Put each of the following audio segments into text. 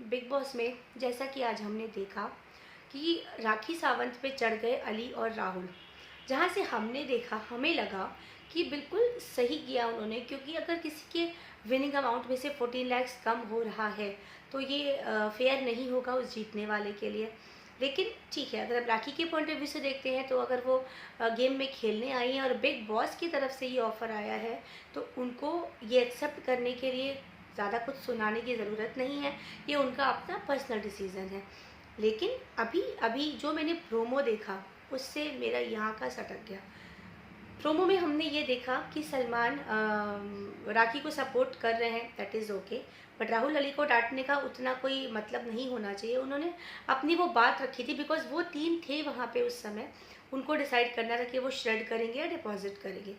Big boss में जैसा कि आज हमने देखा कि राखी सावंत पे चढ़ गए अली और राहुल। जहाँ से हमने देखा हमें लगा कि बिल्कुल सही किया उन्होंने, क्योंकि अगर किसी के विनिंग अमाउंट में से 14 लैक्स कम हो रहा है तो ये फेयर नहीं होगा उस जीतने वाले के लिए। लेकिन ठीक है, अगर आप राखी के पॉइंट ऑफ व्यू से देखते हैं तो अगर वो गेम में खेलने आई हैं और बिग बॉस की तरफ से ये ऑफ़र आया है तो उनको ये एक्सेप्ट करने के लिए ज़्यादा कुछ सुनाने की ज़रूरत नहीं है। ये उनका अपना पर्सनल डिसीज़न है। लेकिन अभी अभी जो मैंने प्रोमो देखा उससे मेरा यहाँ का सटक गया। प्रोमो में हमने ये देखा कि सलमान राखी को सपोर्ट कर रहे हैं, that is okay, but Rahul Ali को डांटने का उतना कोई मतलब नहीं होना चाहिए। उन्होंने अपनी वो बात रखी थी बिकॉज वो तीन थे वहाँ पे उस समय, उनको डिसाइड करना था कि वो श्रेड करेंगे या डिपॉजिट करेंगे।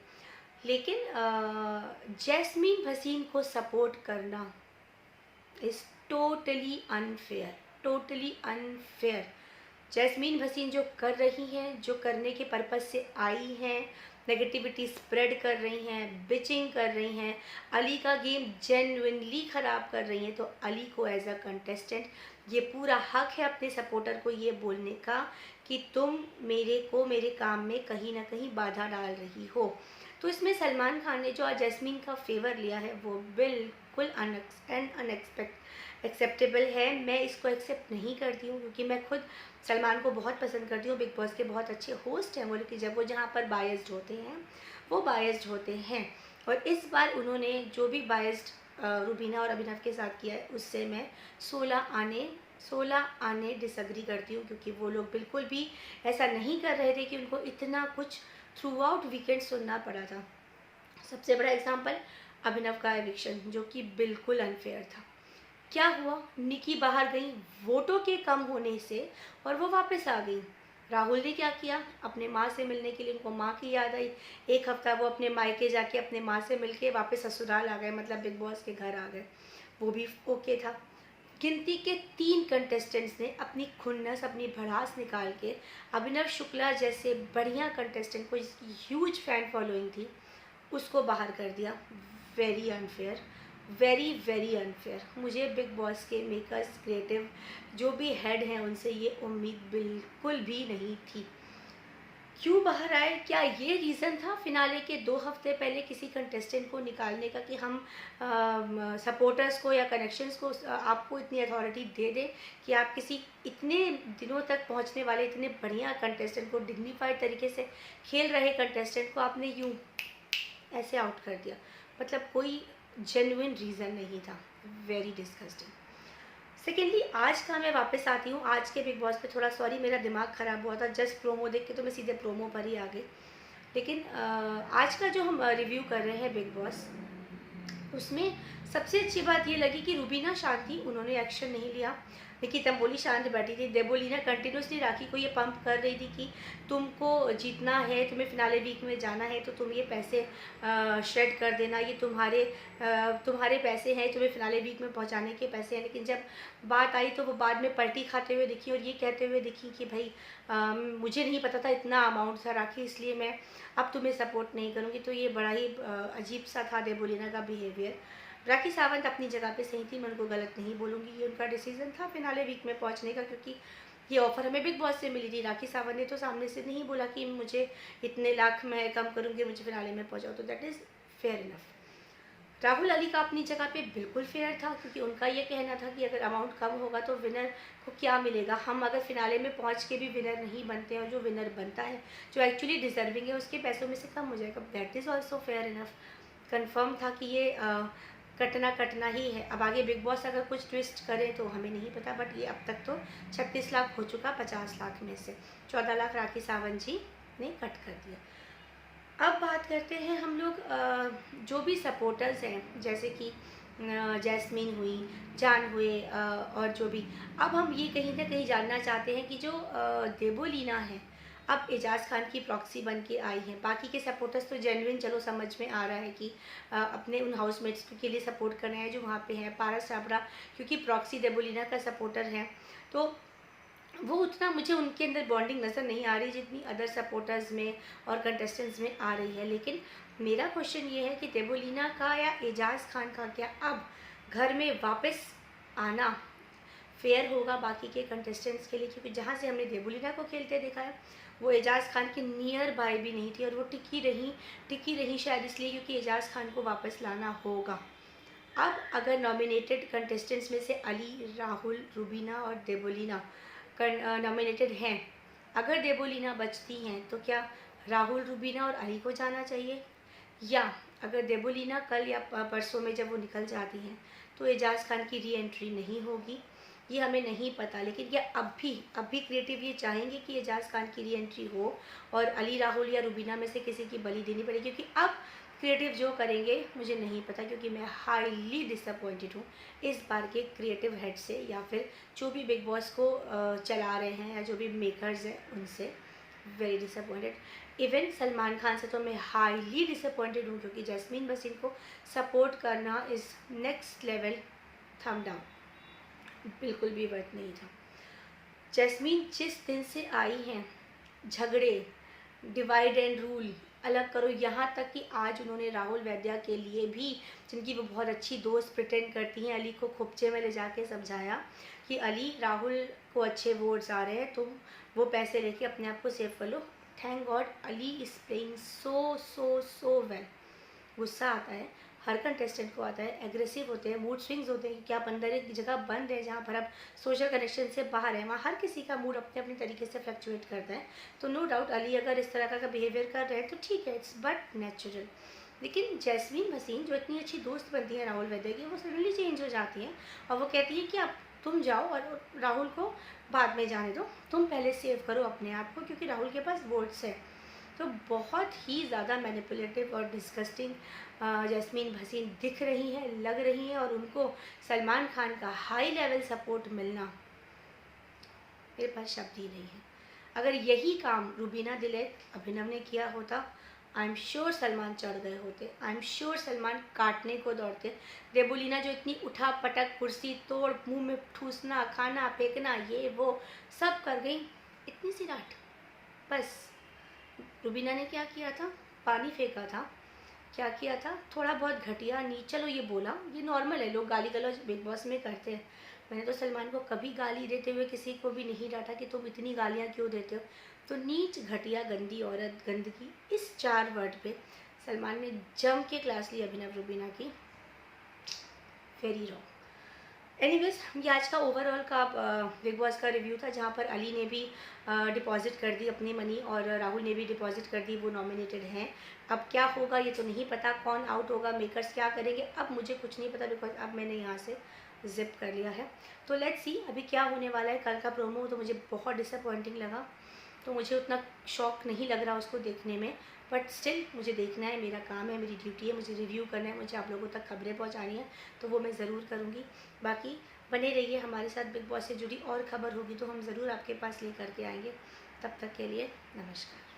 लेकिन जैस्मीन भसीन को सपोर्ट करना is totally unfair, totally unfair. Jasmine Bhasin जो कर रही हैं, जो करने के पर्पज़ से आई हैं, नेगेटिविटी स्प्रेड कर रही हैं, बिचिंग कर रही हैं, अली का गेम जेन्युइनली ख़राब कर रही हैं, तो अली को एज अ कंटेस्टेंट ये पूरा हक है अपने सपोर्टर को ये बोलने का कि तुम मेरे काम में कहीं ना कहीं बाधा डाल रही हो। तो इसमें सलमान खान ने जो आज जैस्मीन का फेवर लिया है वो बिल्कुल एक्सेप्टेबल है। मैं इसको एक्सेप्ट नहीं करती हूँ क्योंकि मैं खुद सलमान को बहुत पसंद करती हूँ। बिग बॉस के बहुत अच्छे होस्ट हैं वो, लेकिन जब वो जहाँ पर बायस्ड होते हैं वो बायस्ड होते हैं। और इस बार उन्होंने जो भी बायस्ड रुबीना और अभिनव के साथ किया है उससे मैं 16 आने डिसएग्री करती हूँ, क्योंकि वो लोग बिल्कुल भी ऐसा नहीं कर रहे थे कि उनको इतना कुछ थ्रू आउट वीकेंड सुनना पड़ा था। सबसे बड़ा एग्जाम्पल अभिनव का एविक्शन, जो कि बिल्कुल अनफेयर था। क्या हुआ, निकी बाहर गई वोटों के कम होने से और वो वापस आ गई। राहुल ने क्या किया, अपने माँ से मिलने के लिए, उनको माँ की याद आई, एक हफ्ता वो अपने मायके जाके अपने माँ से मिलके वापस ससुराल आ गए, मतलब बिग बॉस के घर आ गए, वो भी ओके था। गिनती के 3 कंटेस्टेंट्स ने अपनी खुन्नस, अपनी भड़ास निकाल के अभिनव शुक्ला जैसे बढ़िया कंटेस्टेंट को, जिसकी ह्यूज फैन फॉलोइंग थी, उसको बाहर कर दिया। Very unfair, very very unfair. मुझे बिग बॉस के मेकर्स, क्रिएटिव जो भी हेड हैं, उनसे ये उम्मीद बिल्कुल भी नहीं थी। क्यों बाहर आए, क्या ये रीज़न था फिनाले के 2 हफ्ते पहले किसी कंटेस्टेंट को निकालने का कि हम सपोर्टर्स को या कनेक्शंस को आपको इतनी अथॉरिटी दे दें कि आप किसी इतने दिनों तक पहुंचने वाले इतने बढ़िया कंटेस्टेंट को, डिग्निफाइड तरीके से खेल रहे कंटेस्टेंट को आपने यूँ ऐसे आउट कर दिया। मतलब कोई जेन्युइन रीज़न नहीं था। Very disgusting. सेकेंडली, आज का मैं वापस आती हूँ आज के बिग बॉस पे। थोड़ा सॉरी, मेरा दिमाग ख़राब हुआ था जस्ट प्रोमो देख के, तो मैं सीधे प्रोमो पर ही आ गई। लेकिन आज का जो हम रिव्यू कर रहे हैं बिग बॉस, उसमें सबसे अच्छी बात ये लगी कि रुबीना शांत थी, उन्होंने एक्शन नहीं लिया। निकी तंबोली शांत बैठी थी। देबोलीना कंटिन्यूसली राखी को ये पंप कर रही थी कि तुमको जीतना है, तुम्हें फिनाले वीक में जाना है तो तुम ये पैसे श्रेड कर देना, ये तुम्हारे पैसे हैं, तुम्हें फिनाले वीक में पहुंचाने के पैसे हैं। लेकिन जब बात आई तो वो बाद में पलटी खाते हुए दिखी और ये कहते हुए दिखी कि भाई मुझे नहीं पता था इतना अमाउंट था राखी, इसलिए मैं अब तुम्हें सपोर्ट नहीं करूँगी। तो ये बड़ा ही अजीब सा था देबोलीना का बिहेवियर। राखी सावंत अपनी जगह पे सही थी, मैं उनको गलत नहीं बोलूँगी, ये उनका डिसीजन था फिनाले वीक में पहुँचने का, क्योंकि ये ऑफ़र हमें बिग बॉस से मिली थी। राखी सावंत ने तो सामने से नहीं बोला कि मुझे इतने लाख मैं कम करूँगी, मुझे फिनाले में पहुँचाओ, तो that is fair enough. Rahul Ali का अपनी जगह पे बिल्कुल फेयर था, क्योंकि उनका ये कहना था कि अगर अमाउंट कम होगा तो विनर को क्या मिलेगा। हम अगर फिनाले में पहुंच के भी विनर नहीं बनते हैं और जो विनर बनता है, जो एक्चुअली डिजर्विंग है, उसके पैसों में से कम हो जाएगा, that is also fair enough. Confirm था कि ये कटना ही है। अब आगे बिग बॉस अगर कुछ ट्विस्ट करे तो हमें नहीं पता, बट ये अब तक तो 36 लाख हो चुका, 50 लाख में से 14 लाख राखी सावंत जी ने कट कर दिया। अब बात करते हैं हम लोग जो भी सपोर्टर्स हैं, जैसे कि जैस्मीन हुई, जान हुए, और जो भी। अब हम ये कहीं ना कहीं जानना चाहते हैं कि जो देबोलीना है अब एजाज खान की प्रॉक्सी बन के आई हैं। बाकी के सपोर्टर्स तो जेन्युइन, चलो समझ में आ रहा है कि अपने उन हाउसमेट्स के लिए सपोर्ट करना है जो वहाँ पे हैं। पारस छाबड़ा क्योंकि प्रॉक्सी देबोलीना का सपोर्टर है, तो वो उतना मुझे उनके अंदर बॉन्डिंग नज़र नहीं आ रही जितनी अदर सपोर्टर्स में और कंटेस्टेंट्स में आ रही है। लेकिन मेरा क्वेश्चन ये है कि देबोलीना का या एजाज खान का क्या अब घर में वापस आना फेयर होगा बाकी के कंटेस्टेंट्स के लिए, क्योंकि जहाँ से हमने देबोलीना को खेलते देखा है वो एजाज़ खान के नियर बाय भी नहीं थी, और वो टिकी रही शायद इसलिए क्योंकि एजाज़ खान को वापस लाना होगा। अब अगर नॉमिनेटेड कंटेस्टेंट्स में से अली, राहुल, रुबीना और देबोलीना नॉमिनेटेड हैं, अगर देबोलीना बचती हैं तो क्या राहुल, रुबीना और अली को जाना चाहिए, या अगर देबोलीना कल या परसों में जब वो निकल जाती हैं तो एजाज़ खान की री एंट्री नहीं होगी, ये हमें नहीं पता। लेकिन क्या अब भी क्रिएटिव ये चाहेंगे कि एजाज़ खान की री एंट्री हो और अली, राहुल या रुबीना में से किसी की बलि देनी पड़ेगी, क्योंकि अब क्रिएटिव जो करेंगे मुझे नहीं पता, क्योंकि मैं हाईली डिसअपॉइंटेड हूँ इस बार के क्रिएटिव हेड से, या फिर जो भी बिग बॉस को चला रहे हैं या जो भी मेकर्स हैं उनसे very disappointed. Even Salman Khan से तो मैं हाईली डिसअपॉइंटेड हूँ, क्योंकि जैस्मीन भसीन को सपोर्ट करना इज़ नेक्स्ट लेवल थम डाउन, बिल्कुल भी वर्थ नहीं था। जैस्मीन जिस दिन से आई हैं, झगड़े, डिवाइड एंड रूल, अलग करो, यहाँ तक कि आज उन्होंने राहुल वैद्या के लिए भी, जिनकी वो बहुत अच्छी दोस्त प्रिटेंड करती हैं, अली को खोपचे में ले जाके समझाया कि अली, राहुल को अच्छे वोट्स आ रहे हैं, तुम वो पैसे लेके अपने आप को सेव कर लो। Thank God Ali is playing so well. गुस्सा आता है, हर कंटेस्टेंट को आता है, एग्रेसिव होते हैं, मूड स्विंग्स होते हैं कि आप अंदर एक जगह बंद है जहाँ पर आप सोशल कनेक्शन से बाहर हैं, वहाँ हर किसी का मूड अपने अपने तरीके से फ्लक्चुएट करता है। तो नो डाउट अली अगर इस तरह का बिहेवियर कर रहे हैं तो ठीक है, इट्स बट नेचुरल। लेकिन जैस्मीन भसीन जो इतनी अच्छी दोस्त बनती है राहुल वैद्य की, वो सडनली चेंज हो जाती हैं और वो कहती है कि अब तुम जाओ और राहुल को बाद में जाने दो, तुम पहले सेव करो अपने आप को, क्योंकि राहुल के पास वोट्स है। तो बहुत ही ज़्यादा मैनिपुलेटिव और डिस्गस्टिंग जैस्मीन भसीन दिख रही है, लग रही है, और उनको सलमान खान का हाई लेवल सपोर्ट मिलना, मेरे पास शब्द ही नहीं है। अगर यही काम रुबीना दिलेर, अभिनव ने किया होता, आई एम श्योर सलमान चढ़ गए होते, आई एम श्योर सलमान काटने को दौड़ते। देबोलीना जो इतनी उठा पटक, कुर्सी तोड़, मुंह में ठूसना, खाना फेंकना, ये वो सब कर गई, इतनी सी डांट बस। रुबीना ने क्या किया था, पानी फेंका था, क्या किया था, थोड़ा बहुत घटिया नीच, चलो ये बोला, ये नॉर्मल है, लोग गाली गलौज बिग बॉस में करते हैं। मैंने तो सलमान को कभी गाली देते हुए किसी को भी नहीं डांटा कि तुम इतनी गालियाँ क्यों देते हो। तो नीच, घटिया, गंदी औरत, गंदगी, इस 4 वर्ड पे सलमान ने जम के क्लास ली अभिनव रुबीना की, वेरी रॉन्ग। एनीवेज, ये आज का ओवरऑल का बिग बॉस का रिव्यू था, जहाँ पर अली ने भी डिपॉजिट कर दी अपनी मनी और राहुल ने भी डिपॉजिट कर दी, वो नॉमिनेटेड हैं। अब क्या होगा ये तो नहीं पता, कौन आउट होगा, मेकर्स क्या करेंगे, अब मुझे कुछ नहीं पता, बिकॉज अब मैंने यहाँ से जिप कर लिया है। तो लेट्स सी अभी क्या होने वाला है। कल का प्रोमो तो मुझे बहुत डिसअपॉइंटिंग लगा, तो मुझे उतना शौक नहीं लग रहा उसको देखने में, बट स्टिल मुझे देखना है, मेरा काम है, मेरी ड्यूटी है, मुझे रिव्यू करना है, मुझे आप लोगों तक खबरें पहुंचानी है, तो वो मैं ज़रूर करूँगी। बाकी बने रहिए हमारे साथ, बिग बॉस से जुड़ी और खबर होगी तो हम ज़रूर आपके पास ले करके आएंगे। तब तक के लिए नमस्कार।